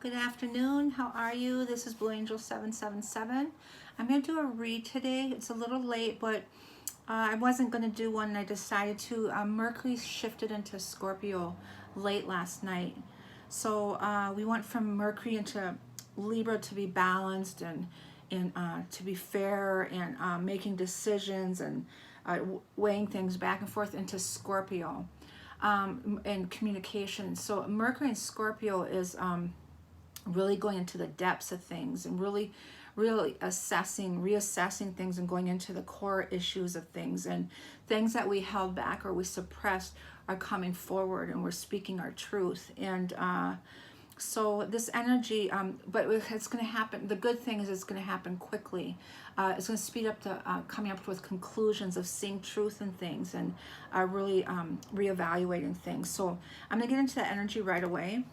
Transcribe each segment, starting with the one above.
Good afternoon. How are you? This is Blue Angel 777. I'm going to do a read today. It's a little late, but I wasn't going to do one. I decided to. Mercury shifted into Scorpio late last night. So we went from Mercury into Libra to be balanced and to be fair and making decisions and weighing things back and forth into Scorpio and communication. So Mercury in Scorpio is really going into the depths of things and really reassessing things and going into the core issues of things, and things that we held back or we suppressed are coming forward and we're speaking our truth. And so this energy, but it's going to happen. The good thing is it's going to happen quickly. It's going to speed up the coming up with conclusions of seeing truth in things and really reevaluating things. So I'm going to get into that energy right away.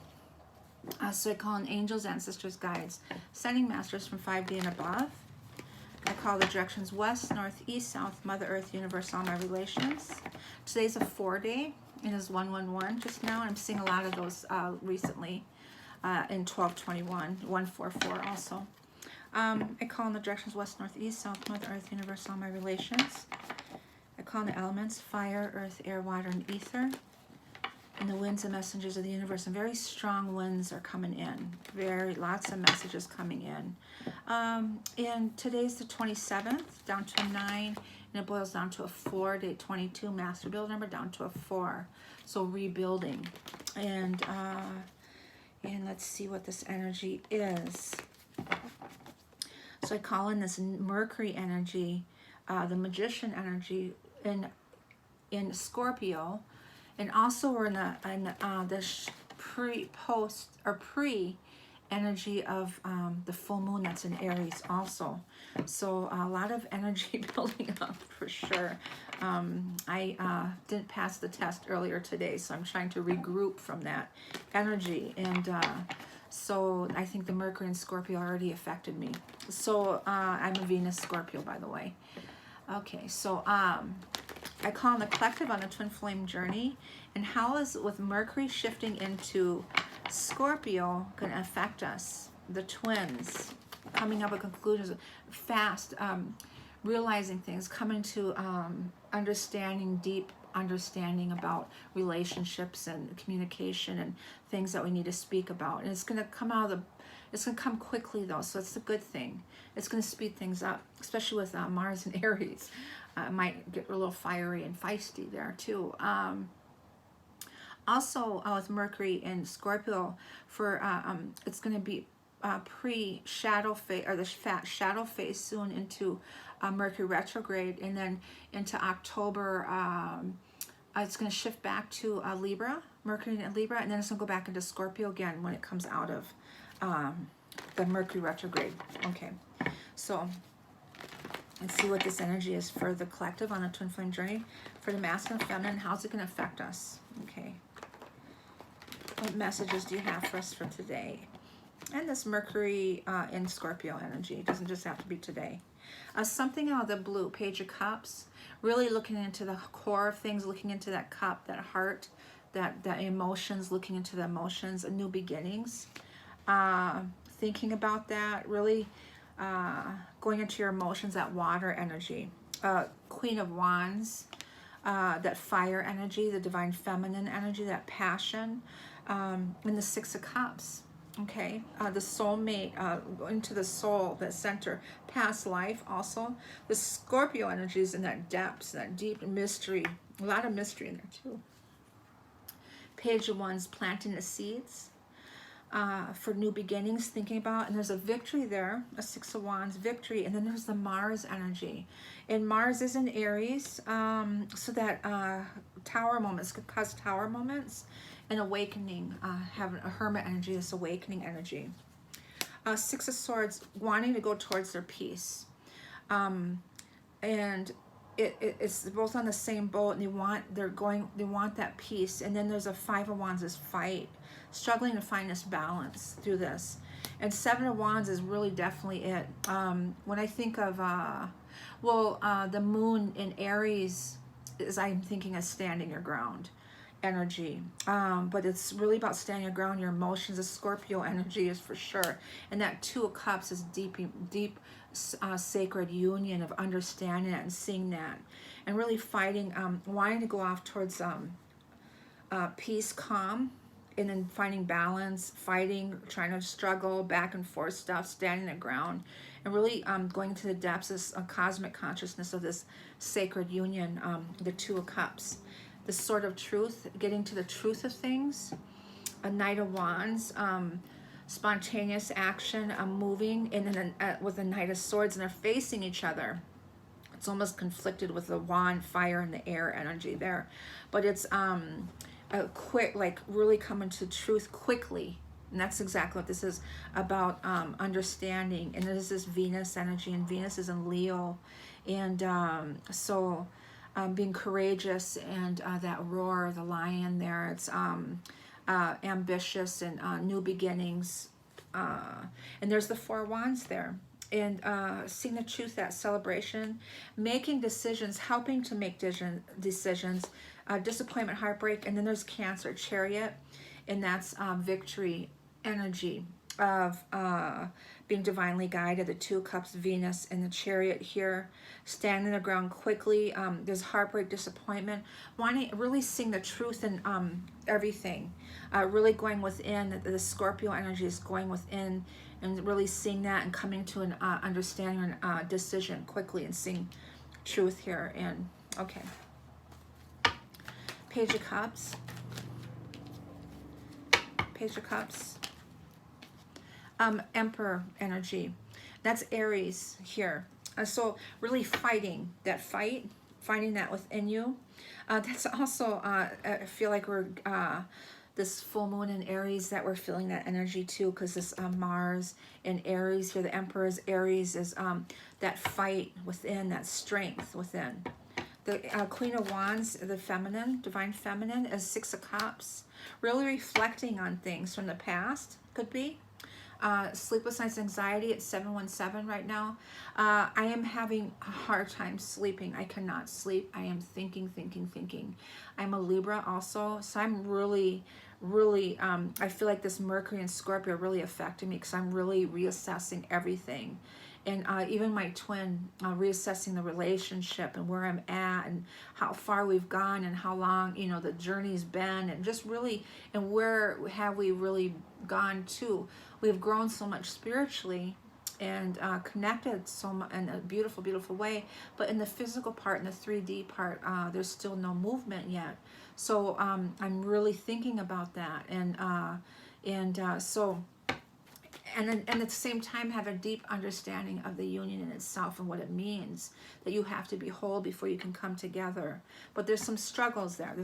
So I call in angels, ancestors, guides, sending masters from 5D and above. I call the directions west, north, east, south, Mother Earth, universe, all my relations. Today's a 4-day. It is 111 just now. I'm seeing a lot of those recently in 1221, 144 also. I call in the directions west, north, east, south, Mother Earth, universe, all my relations. I call in the elements fire, earth, air, water, and ether. And the winds and messengers of the universe, and very strong winds are coming in. Lots of messages coming in. And today's the 27th, down to a 9, and it boils down to a 4, day 22, master build number down to a 4. So rebuilding. And let's see what this energy is. So I call in this Mercury energy, the magician energy in Scorpio. And also we're in the pre energy of the full moon that's in Aries also. So a lot of energy building up for sure. I didn't pass the test earlier today, so I'm trying to regroup from that energy. And so I think the Mercury and Scorpio already affected me. So I'm a Venus Scorpio, by the way. Okay, so I call in the collective on a twin flame journey, and how is with Mercury shifting into Scorpio going to affect us, the twins, coming up with conclusions fast, realizing things, coming to deep understanding about relationships and communication and things that we need to speak about. And it's going to come it's going to come quickly though, so it's a good thing. It's going to speed things up, especially with Mars and Aries. It might get a little fiery and feisty there too. Also with Mercury and Scorpio, for it's going to be pre-shadow phase, or the shadow phase soon into Mercury retrograde, and then into October it's going to shift back to Libra, Mercury and Libra, and then it's going to go back into Scorpio again when it comes out of the Mercury retrograde. Okay, so let's see what this energy is for the collective on the twin flame journey, for the masculine and feminine. How's it going to affect us? Okay, what messages do you have for us for today? And this Mercury in Scorpio energy, it doesn't just have to be today. Something out of the blue, Page of Cups, really looking into the core of things, looking into that cup, that heart, that emotions, looking into the emotions, and new beginnings. Thinking about that, really going into your emotions, that water energy. Queen of Wands, that fire energy, the divine feminine energy, that passion, and the Six of Cups. Okay, the soulmate, into the soul, that center, past life also. The Scorpio energies in that depths, that deep mystery, a lot of mystery in there too. Page of Wands, planting the seeds for new beginnings, thinking about, and there's a victory there, a Six of Wands, victory, and then there's the Mars energy. And Mars is in Aries, so that tower moments could cause tower moments. An awakening, having a hermit energy, this awakening energy. Six of Swords, wanting to go towards their peace. And it's both on the same boat, and they want that peace. And then there's a Five of Wands, this fight, struggling to find this balance through this. And Seven of Wands is really definitely it. When I think of, the moon in Aries, I'm thinking of standing your ground. energy, but it's really about standing your ground, your emotions. The Scorpio energy is for sure, and that Two of Cups is deep sacred union of understanding that and seeing that, and really fighting, wanting to go off towards peace, calm, and then finding balance, fighting, trying to struggle, back and forth stuff, standing the ground, and really going to the depths of this cosmic consciousness of this sacred union, the Two of Cups. This sort of truth, getting to the truth of things. A Knight of Wands, spontaneous action, moving, and then with a Knight of Swords, and they're facing each other. It's almost conflicted with the wand, fire, and the air energy there. But it's a quick, like really coming to truth quickly. And that's exactly what this is about, understanding. And this is Venus energy, and Venus is in Leo. And so being courageous, and that roar, the lion there, it's ambitious and new beginnings. And there's the Four Wands there. And seeing the truth, that celebration, making decisions, helping to make decisions, disappointment, heartbreak. And then there's Cancer, Chariot, and that's victory energy of being divinely guided. The Two of Cups, Venus, and the Chariot here, standing the ground quickly. There's heartbreak, disappointment, wanting really seeing the truth in everything, really going within. The Scorpio energy is going within and really seeing that and coming to an understanding and decision quickly, and seeing truth here. And okay, Page of Cups, Page of Cups, Emperor energy, that's Aries here. So really fighting that fight, finding that within you. That's also I feel like we're this full moon in Aries, that we're feeling that energy too, because this Mars in Aries here, the Emperor's Aries is that fight within, that strength within. The Queen of Wands, the feminine, divine feminine, is Six of Cups, really reflecting on things from the past, could be. Sleepless nights, anxiety at 717 right now. I am having a hard time sleeping. I cannot sleep. I am thinking. I'm a Libra also, so I'm really I feel like this Mercury and Scorpio are really affecting me, because I'm really reassessing everything. And even my twin, reassessing the relationship and where I'm at and how far we've gone and how long, you know, the journey's been, and just really, and where have we really gone to. We've grown so much spiritually and connected so much in a beautiful, beautiful way. But in the physical part, in the 3D part, there's still no movement yet. So I'm really thinking about that. And then at the same time have a deep understanding of the union in itself and what it means, that you have to be whole before you can come together. But there's some struggles there.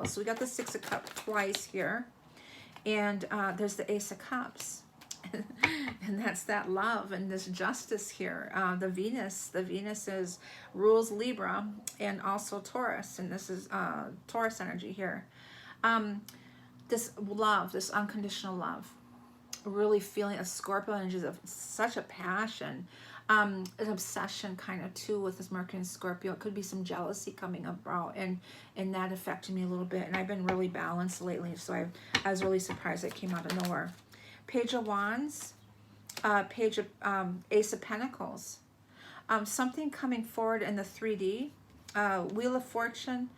So we got the Six of Cups twice here, and there's the Ace of Cups. And that's that love and this justice here. The Venus rules Libra and also Taurus, and this is Taurus energy here. This love, this unconditional love, really feeling a Scorpio energy of such a passion, an obsession kind of too with this Mercury and Scorpio. It could be some jealousy coming about, and that affected me a little bit. And I've been really balanced lately, so I was really surprised it came out of nowhere. Page of Wands, Page of Ace of Pentacles, something coming forward in the 3D. Wheel of Fortune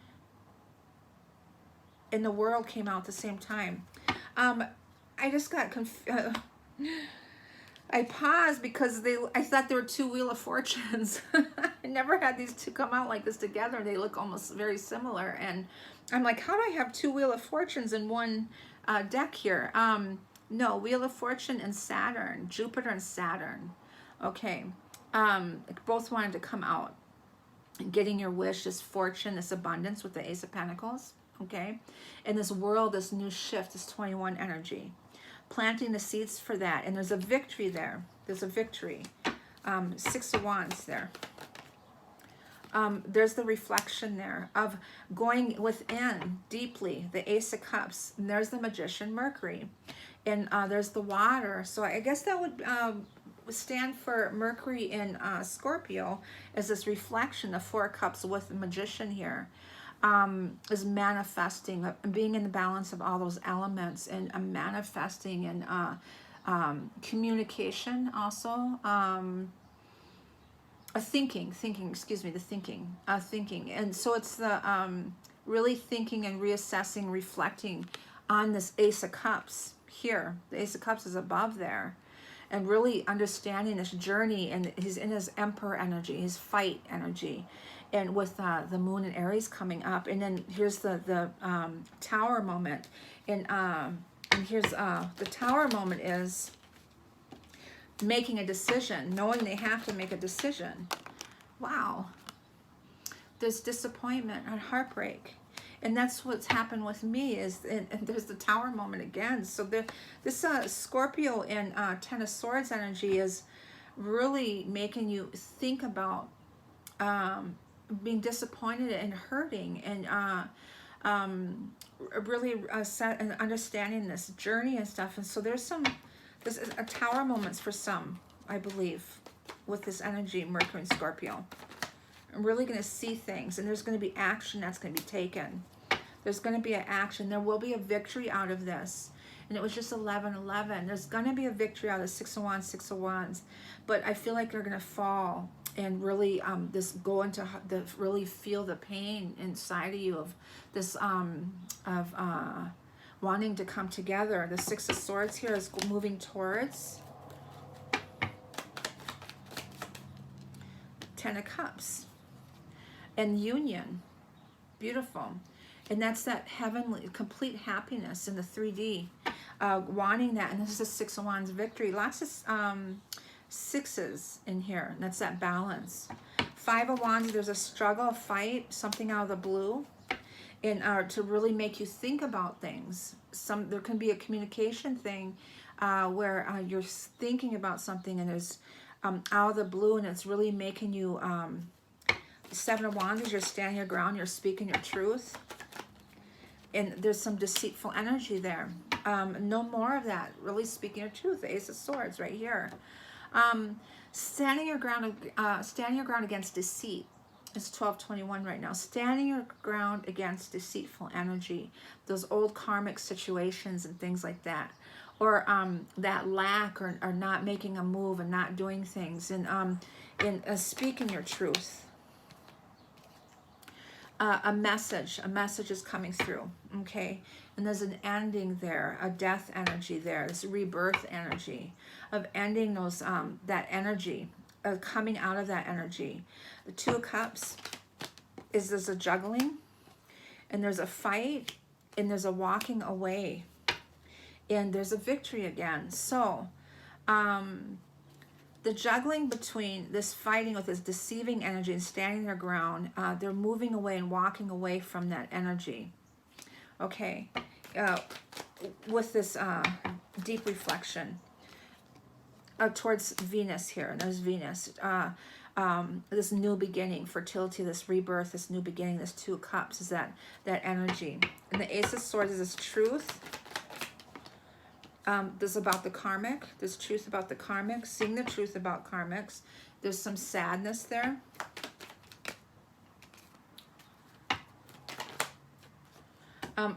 in the World came out at the same time. I just got I paused because I thought there were two Wheel of Fortunes. I never had these two come out like this together. They look almost very similar, and I'm like, how do I have two Wheel of Fortunes in one deck here? No, Wheel of Fortune and Saturn, Jupiter and Saturn. Okay, both wanted to come out. Getting your wish, this fortune, this abundance with the Ace of Pentacles. Okay, in this world, this new shift, this 21 energy. Planting the seeds for that, and there's a victory there. There's a victory. Six of Wands there. There's the reflection there of going within deeply, the Ace of Cups, and there's the Magician Mercury, and there's the water. So I guess that would stand for Mercury in Scorpio as this reflection of Four Cups with the Magician here. is manifesting, being in the balance of all those elements, and manifesting, and communication also, thinking, excuse me, the thinking, and so it's the really thinking and reassessing, reflecting on this Ace of Cups here. The Ace of Cups is above there, and really understanding this journey, and he's in his Emperor energy, his fight energy, and with the Moon and Aries coming up. And then here's the Tower moment, and here's the Tower moment is making a decision, knowing they have to make a decision. Wow. There's disappointment and heartbreak. And that's what's happened with me, is, and there's the Tower moment again. So this Scorpio and Ten of Swords energy is really making you think about being disappointed and hurting, and really and understanding this journey and stuff. And so there's a Tower moments for some, I believe, with this energy, Mercury and Scorpio. I'm really going to see things, and there's going to be action that's going to be taken. There's going to be an action. There will be a victory out of this. And it was just 11-11. There's going to be a victory out of 6 of Wands, 6 of Wands. But I feel like they're going to fall and really go into really feel the pain inside of you of this wanting to come together. The 6 of Swords here is moving towards 10 of Cups and union. Beautiful. And that's that heavenly complete happiness in the 3D, wanting that. And this is a 6 of Wands victory. Lots of sixes in here, and that's that balance. 5 of Wands, there's a struggle, a fight, something out of the blue, and to really make you think about things. There can be a communication thing where you're thinking about something, and there's out of the blue, and it's really making you 7 of Wands is you're standing your ground, you're speaking your truth, and there's some deceitful energy there. No more of that. Really speaking your truth. The Ace of Swords right here. Standing your ground against deceit. It's 12:21 right now. Standing your ground against deceitful energy, those old karmic situations and things like that, or that lack, or not making a move and not doing things, and speaking your truth. A message is coming through, okay? And there's an ending there, a death energy there, this rebirth energy of ending those, that energy, coming out of that energy. The 2 of Cups is there's a juggling, and there's a fight, and there's a walking away, and there's a victory again. So, the juggling between this fighting with this deceiving energy and standing their ground, they're moving away and walking away from that energy. Okay, with this deep reflection towards Venus here. And there's Venus. This new beginning, fertility, this rebirth, this new beginning, this 2 of Cups is that energy. And the Ace of Swords is this truth. This is about the karmic. This truth about the karmic. Seeing the truth about karmics. There's some sadness there.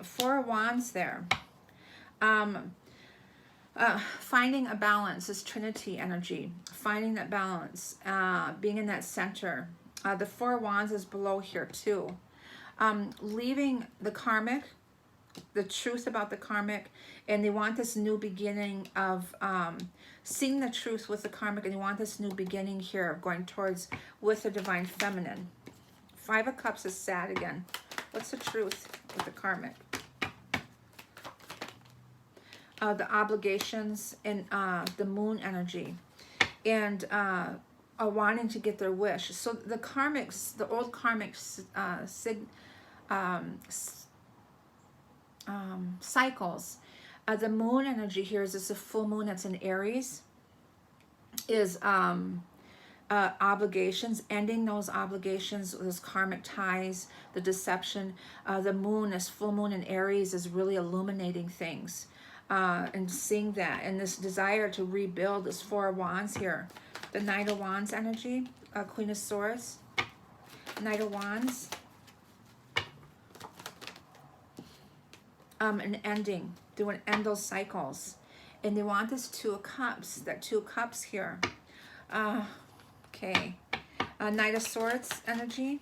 Four of Wands there. Finding a balance is Trinity energy. Finding that balance. Being in that center. The 4 of Wands is below here too. Leaving the karmic, the truth about the karmic, and they want this new beginning of seeing the truth with the karmic, and they want this new beginning here of going towards with the divine feminine. 5 of Cups is sad again. What's the truth with the karmic? The obligations and the moon energy, and wanting to get their wish. So the karmics, the old karmics cycles. The moon energy here is this a full moon that's in Aries, is obligations, ending those obligations, those karmic ties, the deception. The moon, this full moon in Aries, is really illuminating things, and seeing that, and this desire to rebuild. This 4 of Wands here, the Knight of Wands energy, Queen of Swords, Knight of Wands. an ending. They want to end those cycles. And they want this Two of Cups, that Two of Cups here. Okay. Knight of Swords energy.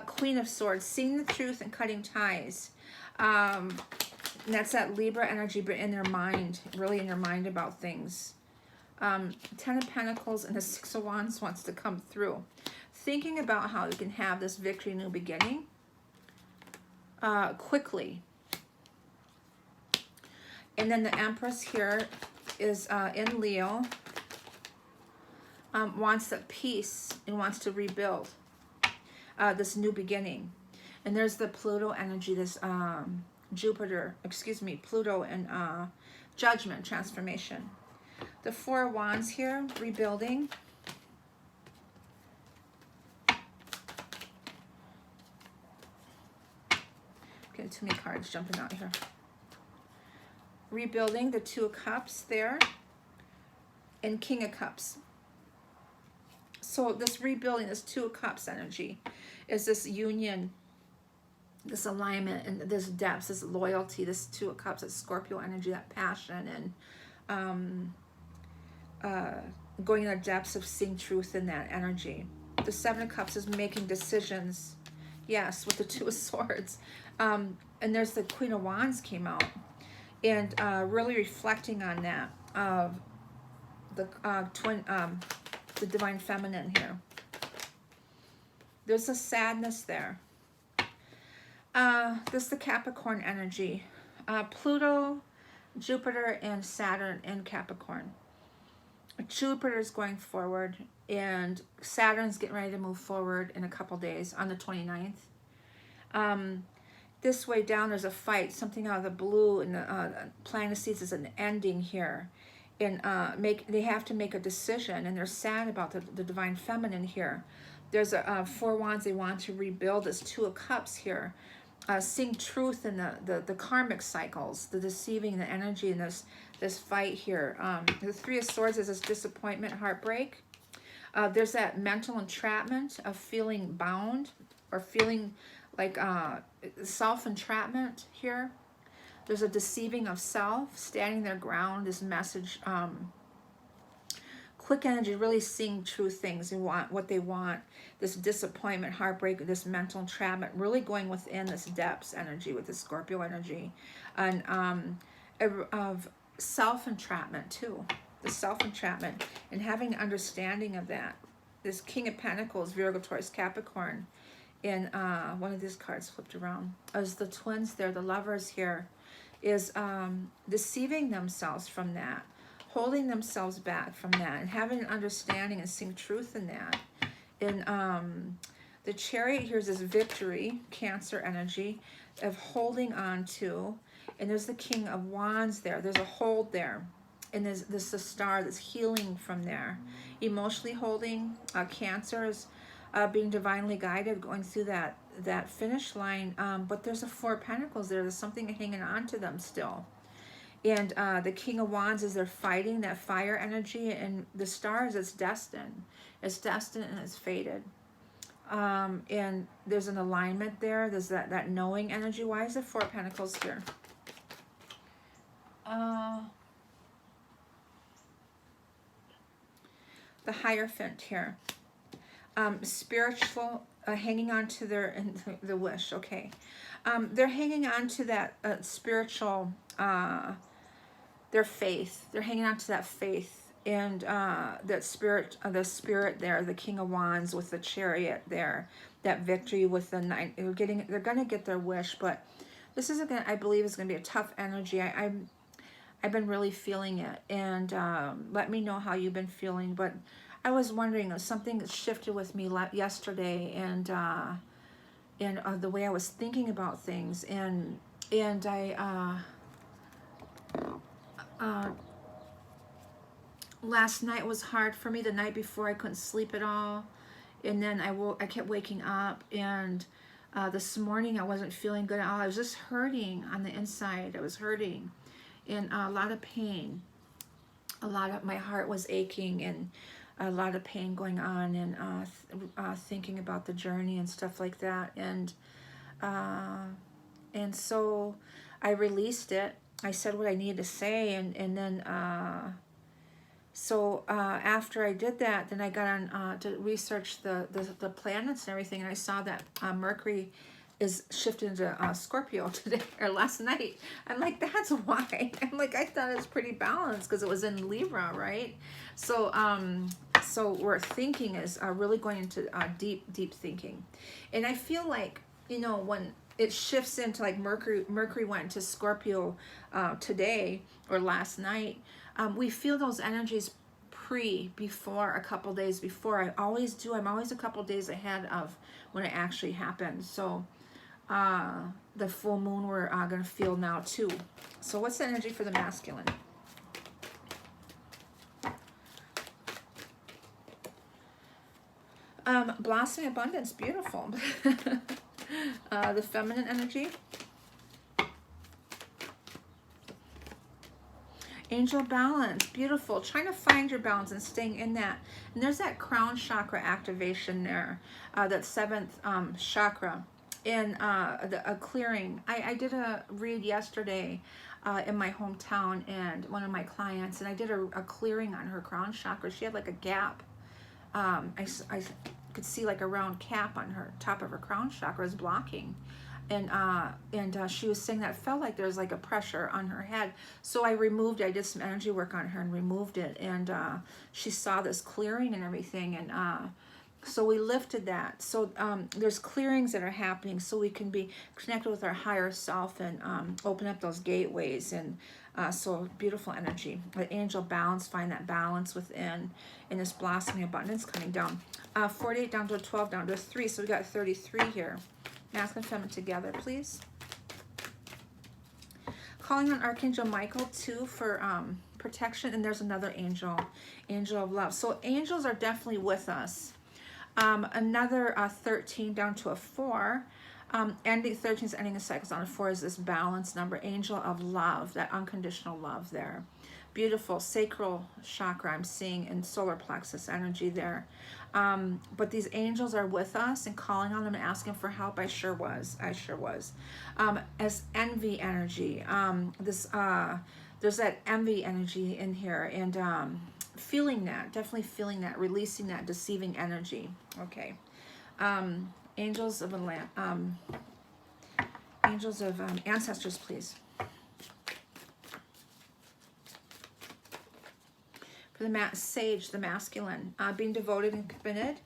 Queen of Swords, seeing the truth and cutting ties. And that's that Libra energy, but in their mind, really in their mind about things. Ten of Pentacles and the Six of Wands wants to come through. Thinking about how you can have this victory, new beginning, quickly. And then the Empress here is in Leo. Wants that peace and wants to rebuild this new beginning. And there's the Pluto energy, this Pluto and judgment, transformation. The Four of Wands here, rebuilding. Okay, too many cards jumping out here. Rebuilding, the Two of Cups there, and King of Cups. So this rebuilding, this Two of Cups energy, is this union, this alignment, and this depth, this loyalty, this Two of Cups, this Scorpio energy, that passion, and going in the depths of seeing truth in that energy. The Seven of Cups is making decisions, yes, with the Two of Swords. And there's the Queen of Wands came out, and really reflecting on that, of the the Divine Feminine here. There's a sadness there. This is the Capricorn energy. Pluto, Jupiter, and Saturn in Capricorn. Jupiter is going forward, and Saturn's getting ready to move forward in a couple days on the 29th. This way down, there's a fight, something out of the blue, and the planting the seeds is an ending here. And they have to make a decision, and they're sad about the Divine Feminine here. There's a Four Wands, they want to rebuild this Two of Cups here. Seeing truth in the karmic cycles, the deceiving, the energy in this fight here. The Three of Swords is this disappointment, heartbreak. There's that mental entrapment of feeling bound, or feeling like self-entrapment here. There's a deceiving of self, standing their ground, this message. Quick energy, really seeing true things. They want what they want. This disappointment, heartbreak, this mental entrapment, really going within this depths energy with the Scorpio energy. And of self-entrapment too. The self-entrapment, and having an understanding of that. This King of Pentacles, Virgo, Taurus, Capricorn. And one of these cards flipped around. As the twins there, the lovers here, is deceiving themselves from that, holding themselves back from that, and having an understanding and seeing truth in that. And the Chariot here is this victory, Cancer energy, of holding on to. And there's the King of Wands there. There's a hold there. And there's the star that's healing from there. Emotionally holding. Cancer is being divinely guided, going through that finish line. But there's a Four of Pentacles there. There's something hanging on to them still. And the King of Wands is they're fighting that fire energy. And the stars, it's destined. It's destined and it's fated. And there's an alignment there. There's that knowing energy. Why is the Four of Pentacles here? The Hierophant here. Spiritual, hanging on to the wish, okay. They're hanging on to that spiritual, their faith. They're hanging on to that faith, and that spirit, the spirit there, the King of Wands with the Chariot there, that victory with the Knight. They're gonna get their wish, but this is I believe is gonna be a tough energy. I've been really feeling it, and let me know how you've been feeling. But I was wondering, something that shifted with me yesterday, and the way I was thinking about things, and I last night was hard for me. The night before, I couldn't sleep at all, and then I kept waking up, and this morning I wasn't feeling good at all. I was just hurting on the inside. I was hurting, and a lot of pain. My heart was aching, and a lot of pain going on, and thinking about the journey and stuff like that. And so I released it. I said what I needed to say, and then after I did that, then I got on to research the planets and everything, and I saw that Mercury is shifted into Scorpio today or last night. I'm like, that's why. I'm like, I thought it was pretty balanced because it was in Libra, right? So so where thinking is really going into deep thinking, and I feel like, you know, when it shifts into like Mercury went into Scorpio today or last night, we feel those energies before, a couple days before. I always do. I'm always a couple days ahead of when it actually happens. So the full moon we're going to feel now too. So what's the energy for the masculine? Blossoming abundance, beautiful. The feminine energy. Angel balance, beautiful. Trying to find your balance and staying in that. And there's that crown chakra activation there, that seventh chakra. In a clearing. I did a read yesterday in my hometown, and one of my clients, and I did a clearing on her crown chakra. She had like a gap. I could see like a round cap on her top of her crown chakra is blocking. And she was saying that it felt like there was like a pressure on her head. So I did some energy work on her and removed it. And she saw this clearing and everything. And so we lifted that. So there's clearings that are happening so we can be connected with our higher self and open up those gateways. And so beautiful energy. The angel balance, find that balance within, in this blossoming abundance coming down. 48 down to a 12, down to a 3. So we got 33 here. Masculine and feminine together, please. Calling on Archangel Michael too for protection. And there's another angel, angel of love. So angels are definitely with us. Another 13 down to a 4. Ending 13 is ending a cycle on a 4 is this balance number, angel of love, that unconditional love there. Beautiful sacral chakra I'm seeing in solar plexus energy there. But these angels are with us and calling on them and asking for help. I sure was. As envy energy, there's that envy energy in here, and feeling that, definitely feeling that, releasing that deceiving energy. Okay. Angels of ancestors, please. For the sage, the masculine, being devoted and committed.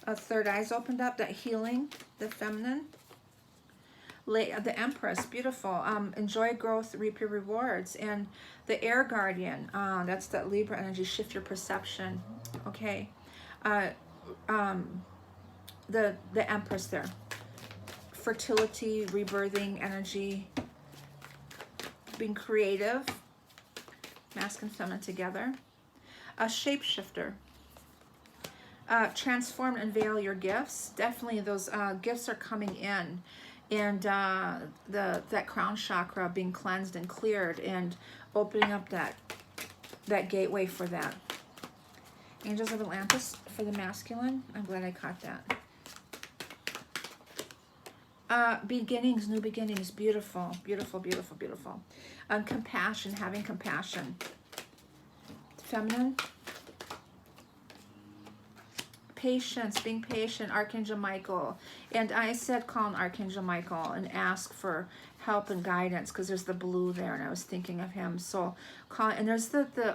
Third eye's opened up, that healing, the feminine. The Empress, beautiful. Enjoy growth, reap your rewards. And the air guardian, that's that Libra energy, shift your perception. Okay. The Empress there. Fertility, rebirthing energy, being creative. Masculine and feminine together. A shapeshifter. Transform and unveil your gifts. Definitely those gifts are coming in. And that crown chakra being cleansed and cleared and opening up that gateway for that. Angels of Atlantis for the masculine. I'm glad I caught that. Beginnings, new beginnings. Beautiful, beautiful, beautiful, beautiful. Compassion, having compassion. Feminine. Patience, being patient, Archangel Michael. And I said call on Archangel Michael and ask for help and guidance, because there's the blue there and I was thinking of him. So call, and there's the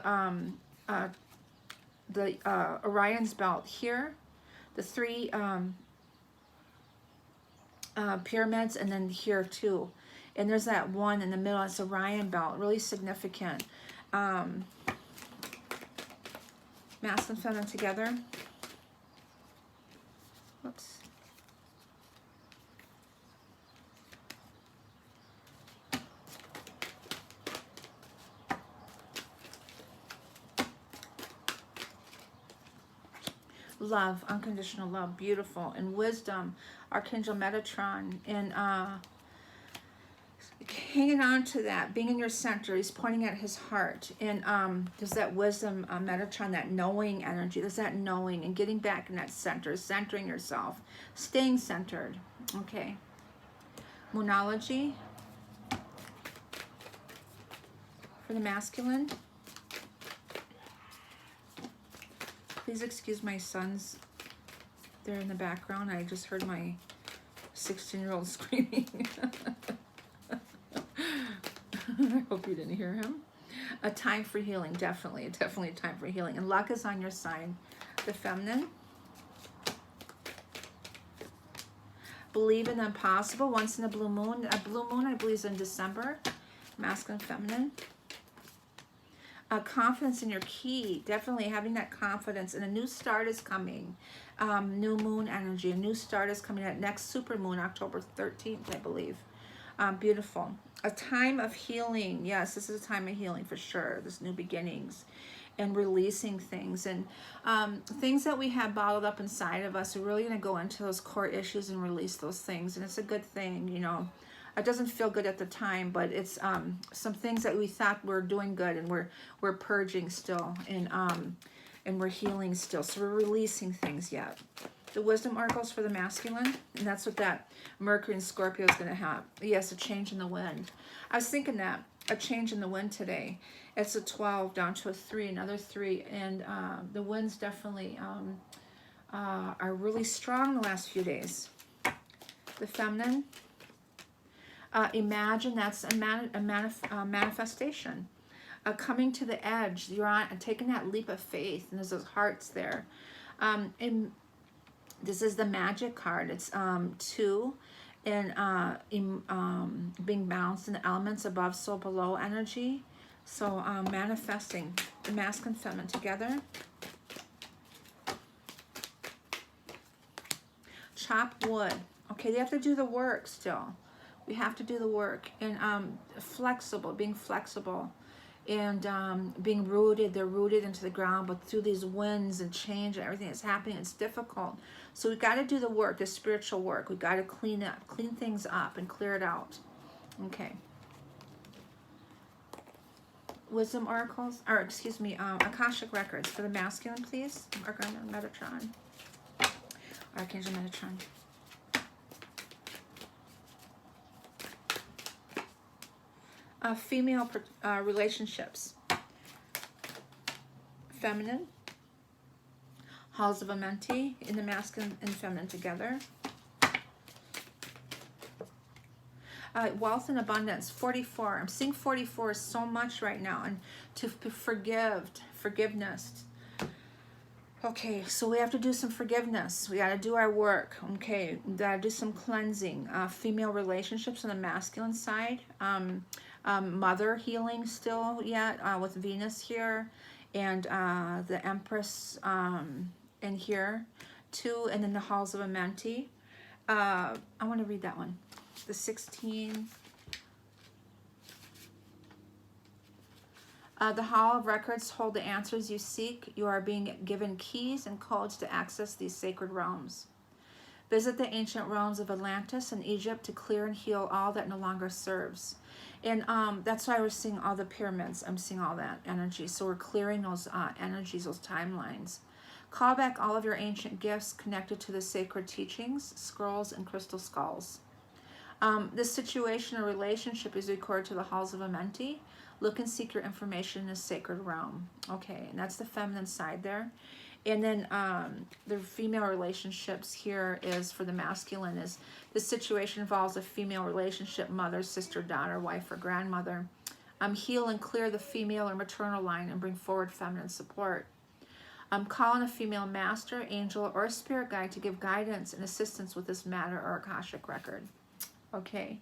Orion's belt here, the 3 pyramids, and then here too. And there's that one in the middle, it's Orion belt, really significant. Masculine and feminine together. Whoops. Love, unconditional love, beautiful. And wisdom, Archangel Metatron. And hanging on to that, being in your center. He's pointing at his heart. And there's that wisdom, Metatron, that knowing energy. There's that knowing and getting back in that center, centering yourself, staying centered. Okay. Moonology for the masculine. Please excuse my sons. They're in the background. I just heard my 16-year-old screaming. I hope you didn't hear him. A time for healing, definitely a time for healing. And luck is on your side. The feminine. Believe in the impossible. Once in a blue moon. A blue moon, I believe, is in December. Masculine, feminine. Confidence in your key. Definitely having that confidence. And a new start is coming. New moon energy. A new start is coming at next super moon, October 13th, I believe. Beautiful. A time of healing. Yes, this is a time of healing for sure. This new beginnings and releasing things. And things that we have bottled up inside of us, we're really going to go into those core issues and release those things. And it's a good thing, you know. It doesn't feel good at the time, but it's some things that we thought were doing good, and we're purging still, and we're healing still. So we're releasing things yet. The wisdom oracles for the masculine, and that's what that Mercury and Scorpio is going to have. Yes, a change in the wind. I was thinking that, a change in the wind today. It's a 12 down to a 3, another 3, and the winds definitely are really strong the last few days. The feminine, imagine that's a manifestation. Coming to the edge, you're on taking that leap of faith, and there's those hearts there. And this is the magic card. It's 2 and being balanced in the elements above, so below energy. So manifesting the masculine and feminine together. Chop wood. Okay, they have to do the work still. We have to do the work. And flexible, being flexible. And being rooted, they're rooted into the ground, but through these winds and change and everything that's happening, it's difficult. So we've got to do the work, the spiritual work. We've got to clean things up and clear it out. Okay. Wisdom oracles, or excuse me, Akashic records for the masculine, please. Archangel Metatron. Archangel Metatron. Female relationships. Feminine. Halls of Amenti in the masculine and feminine together. Wealth and abundance, 44. I'm seeing 44 so much right now. And to forgiveness. Okay, so we have to do some forgiveness. We got to do our work. Okay, we got to do some cleansing. Female relationships on the masculine side. Mother healing still yet with Venus here. And the Empress in here too. And then the Halls of Amenti. I want to read that one. The 16. The Hall of Records hold the answers you seek. You are being given keys and codes to access these sacred realms. Visit the ancient realms of Atlantis and Egypt to clear and heal all that no longer serves. And that's why we're seeing all the pyramids. I'm seeing all that energy. So we're clearing those energies, those timelines. Call back all of your ancient gifts connected to the sacred teachings, scrolls, and crystal skulls. This situation or relationship is recorded to the Halls of Amenti. Look and seek your information in the sacred realm. Okay, and that's the feminine side there. And then the female relationships here is for the masculine is this situation involves a female relationship, mother, sister, daughter, wife, or grandmother. Heal and clear the female or maternal line and bring forward feminine support. Call on a female master, angel, or spirit guide to give guidance and assistance with this matter or Akashic record. Okay,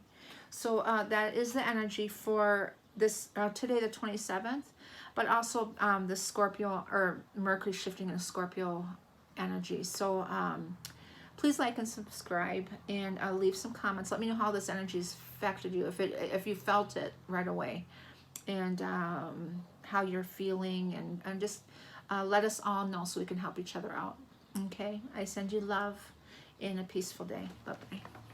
so that is the energy for this today, the 27th, but also the Scorpio or Mercury shifting in Scorpio energy. So please like and subscribe and leave some comments. Let me know how this energy's affected you, if you felt it right away, and how you're feeling, and just let us all know so we can help each other out. Okay, I send you love and a peaceful day. Bye-bye.